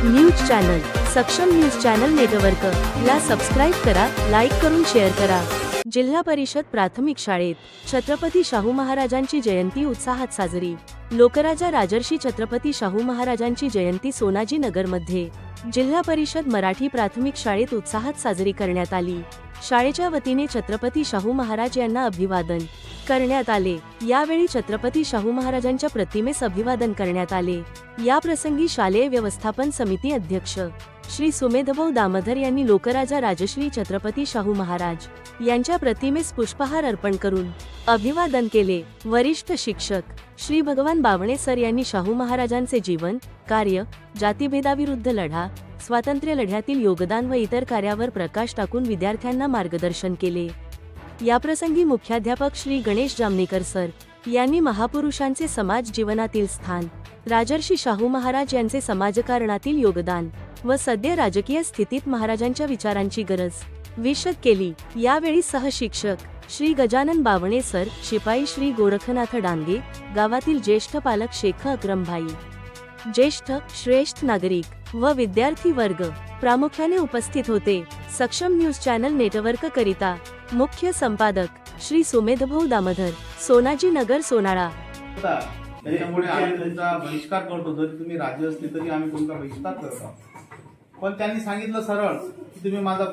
News channel सक्षम news channel network ला subscribe करा, लाईक करून शेअर करा। जिल्हा परिषद प्राथमिक शाळेत छत्रपती शाहू महाराजांची जयंती उत्साहात साजरी। लोकराजा राजर्षी छत्रपती शाहू महाराजांची जयंती सोनाजी नगरमध्ये जिल्हा परिषद मराठी प्राथमिक शाळेत उत्साहात साजरी करण्यात आली। शाळेच्या वतीने छत्रपती शाहू महाराज यांना अभिवादन करण्यात आले। यावेळी छत्रपती शाहू महाराजांच्या प्रतिमेस अभिवादन करण्यात आले। या प्रसंगी शालेय व्यवस्थापन समिती अध्यक्ष श्री सुमेधभाऊ दामोदर यांनी लोकराजा राजश्री छत्रपती शाहू महाराज यांच्या प्रतिमेस पुष्पहार अर्पण करून अभिवादन केले। वरिष्ठ शिक्षक श्री भगवान बावणे सर यांनी शाहू महाराजांचे जीवन, कार्य, जातीभेदाविरुद्ध लढा, स्वातंत्र्य लढ्यातील योगदान व इतर कार्यावर प्रकाश टाकून विद्यार्थ्यांना मार्गदर्शन केले। याप्रसंगी मुख्याध्यापक श्री गणेश जामनेकर सर यांनी महापुरुषांचे समाज जीवनातील स्थान, राजर्षी शाहू महाराज यांचे समाजकारणातील योगदान व सद्य राजकीय स्थितीत महाराजांच्या विचारांची गरज विशद केली। यावेळी सहशिक्षक श्री गजानन बावणे सर, शिपाई श्री गोरखनाथ डांगे, गावातील ज्येष्ठ पालक शेख अक्रमभाई, ज्येष्ठ श्रेष्ठ नागरिक व विद्यार्थी वर्ग प्रामुख्याने उपस्थित होते। सक्षम न्यूज चॅनल नेटवर्क करिता मुख्य संपादक श्री सुमेधभाऊ दामोदर, सोनाजी नगर, सोनाळा। त्याच्यामुळे आम्ही तुमचा बहिष्कार करतो। जरी तुम्ही राज्य असले तरी आम्ही तुमचा बहिष्कार करतो। पण त्यांनी सांगितलं सरळ की तुम्ही माझा